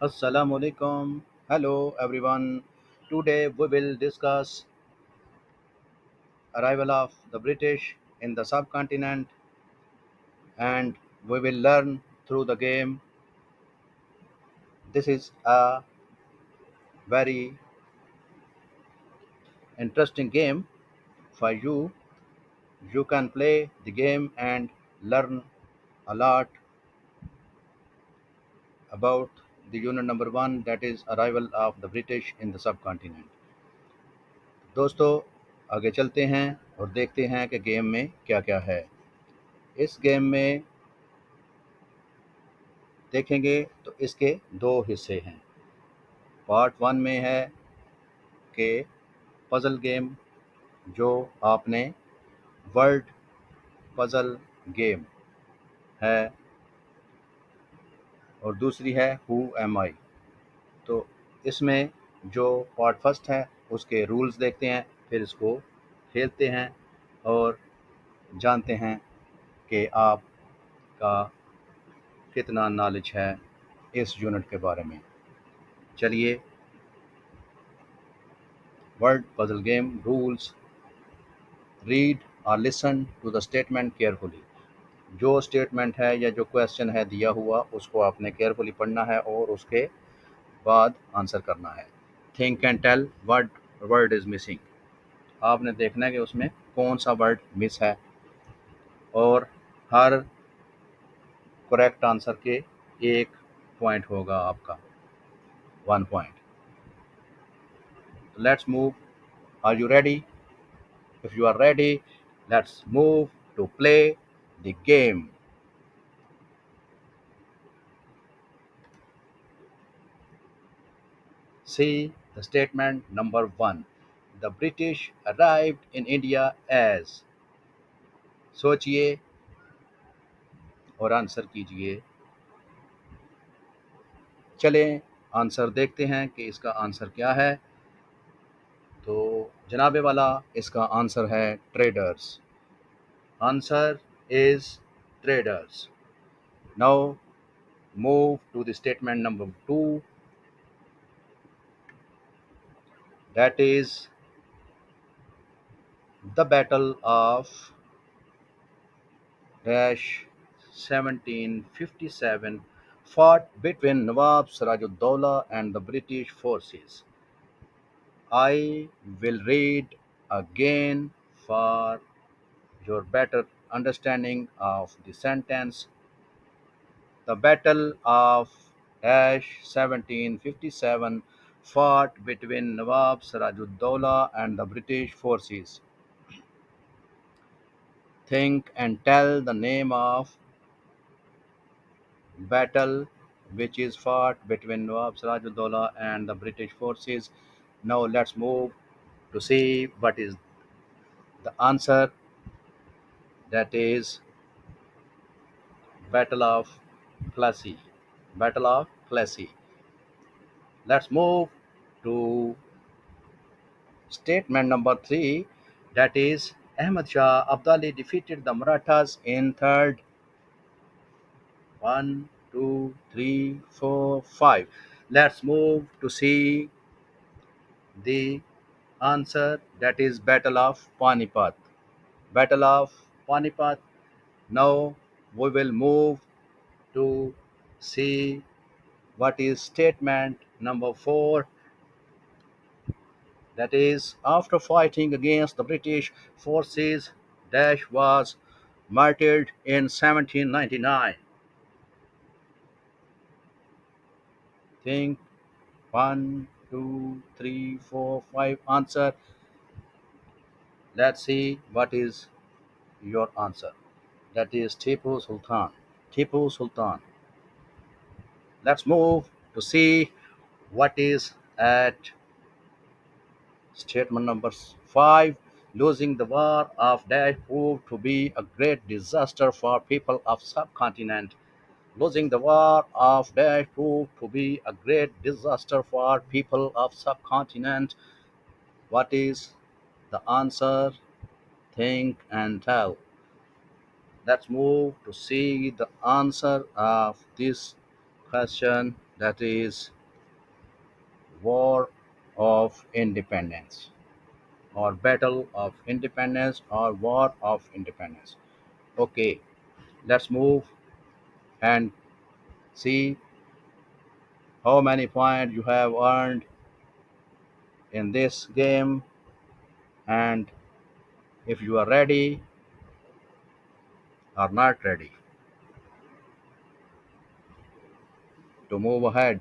Assalamu alaikum. Hello everyone. Today we will discuss arrival of the British in the subcontinent and we will learn through the game. This is a very interesting game for you. You can play the game and learn a lot about the unit number 1, that is arrival of the British in the subcontinent. दोस्तों, आगे चलते हैं और देखते हैं कि game में क्या-क्या है। इस गेम में देखेंगे तो इसके दो हिस्से हैं। पार्ट वन में है कि पज़ल गेम, जो आपने वर्ल्ड पज़ल गेम है, और दूसरी है हु एम आई। तो इसमें जो पार्ट फर्स्ट है उसके रूल्स देखते हैं, फिर इसको खेलते हैं और जानते हैं कि आपका कितना नॉलेज है इस यूनिट के बारे में। चलिए, world puzzle game rules. Read और listen to the statement carefully. जो स्टेटमेंट है या जो क्वेश्चन है दिया हुआ, उसको आपने केयरफुली पढ़ना है और उसके बाद आंसर करना है। Think and tell what word is missing. आपने देखना है कि उसमें कौन सा वर्ड मिस है और हर करेक्ट आंसर के एक पॉइंट होगा आपका, 1 पॉइंट। Let's move. Are you ready? If you are ready, let's move to play the game. See the statement number 1. The British arrived in India as। सोचिए और आंसर कीजिए। चलें आंसर देखते हैं कि इसका आंसर क्या है। तो जनाबे वाला, इसका आंसर है traders. Answer is traders. Now move to the statement number 2, that is the battle of dash 1757 fought between Nawab Sirajuddaulah and the British forces. I will read again for your better understanding of the sentence. The Battle of dash 1757 fought between Nawab Sirajuddaulah and the British forces. Think and tell the name of battle which is fought between Nawab Sirajuddaulah and the British forces. Now let's move to see what is the answer. That is Battle of Plassey. Battle of Plassey. Let's move to statement number 3. That is Ahmad Shah Abdali defeated the Marathas in third. 1, 2, 3, 4, 5. Let's move to see the answer, that is Battle of Panipat. Battle of Panipat. Now we will move to see what is statement number 4, that is after fighting against the British forces, Dash was martyred in 1799. Think. 1, 2, 3, 4, 5. Answer. Let's see what is your answer. That is Tipu Sultan. Tipu Sultan. Let's move to see what is at statement number 5. Losing the war of Dash proved to be a great disaster for people of subcontinent. Losing the war of Dash proved to be a great disaster for people of subcontinent. What is the answer? Think and tell. Let's move to see the answer of this question, that is War of Independence, or Battle of Independence, or War of Independence. Okay, let's move and see how many points you have earned in this game, and if you are ready or not ready to move ahead.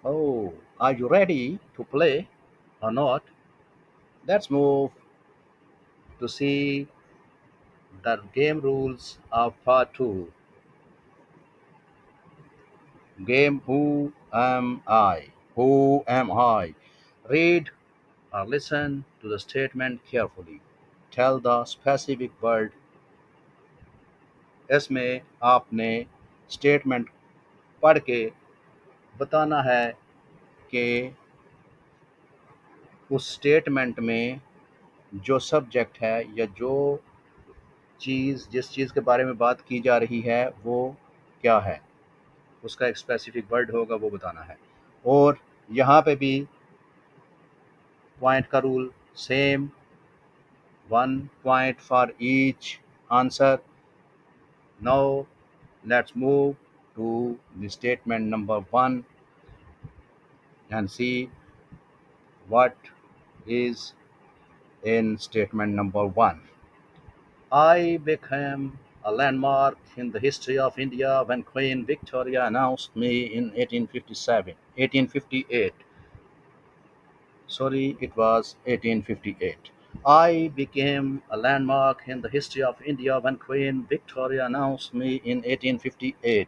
Oh, are you ready to play or not? Let's move to see the game rules of part 2. Game Who Am I? Who am I? Read or listen to the statement carefully. Tell the specific word. इसमें आपने statement पढ़ के बताना है कि उस statement में जो सब्जेक्ट है या जो चीज़ जिस चीज़ के बारे में बात की जा रही है वो क्या है, उसका एक स्पेसिफिक वर्ड होगा, वो बताना है। और यहाँ पे भी पॉइंट का rule same, 1 point for each answer. Now let's move to the statement number 1 and see what is in statement number 1. I became a landmark in the history of India when Queen Victoria announced me in 1858. Sorry, it was 1858. I became a landmark in the history of India when Queen Victoria announced me in 1858.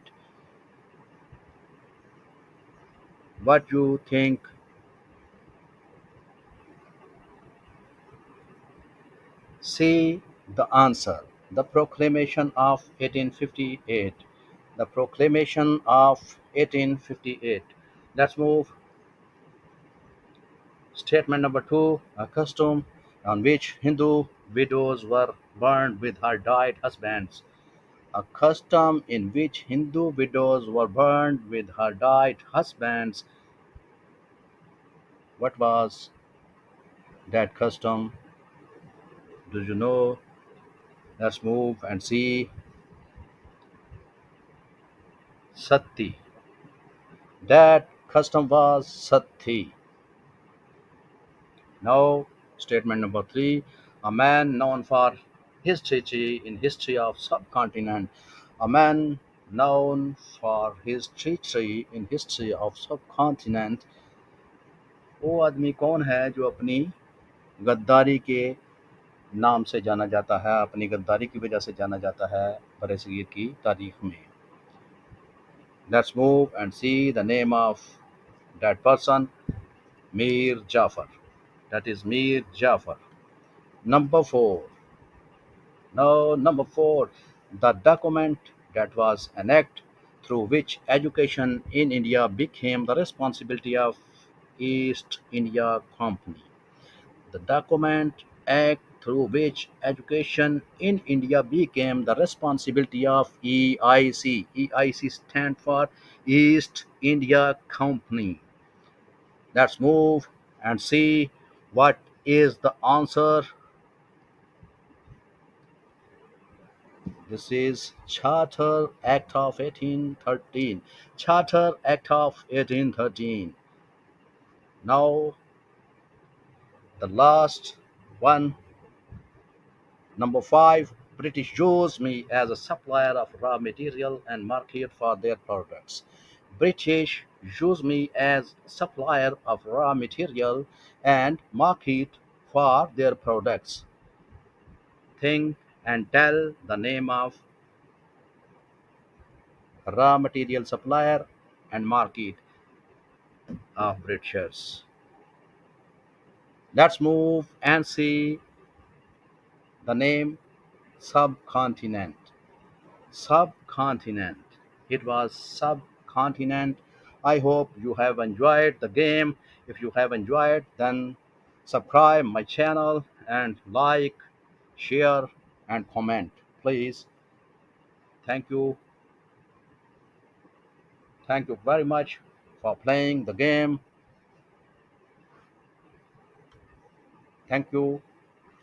What you think? See the answer. The Proclamation of 1858. The Proclamation of 1858. Let's move. Statement number 2. A custom on which Hindu widows were burned with her dead husbands. A custom in which Hindu widows were burned with her dead husbands. What was that custom? Do you know? Let's move and see. Sati. That custom was Sati. Now, statement number 3. A man known for his treachery in history of subcontinent. A man known for his treachery in history of subcontinent. वो आदमी कौन है जो अपनी गद्दारी के नाम से जाना जाता है, अपनी गद्दारी की वजह से जाना जाता है बरसगीर की तारीख में? Let's move and see the name of that person. Mir Jafar. That is Mir Jafar. Number 4. No, number 4. The document that was an act through which education in India became the responsibility of East India Company. The document act through which education in India became the responsibility of EIC. EIC stand for East India Company. Let's move and see what is the answer. This is Charter Act of 1813. Charter Act of 1813. Now the last one. Number 5. British use me as a supplier of raw material and market for their products. British use me as supplier of raw material and market for their products. Think and tell the name of raw material supplier and market of Britishers. Let's move and see the name subcontinent. Subcontinent. It was subcontinent. I hope you have enjoyed the game. If you have enjoyed, then subscribe my channel and like, share, and comment. Please. Thank you. Thank you very much. for playing the game. Thank you.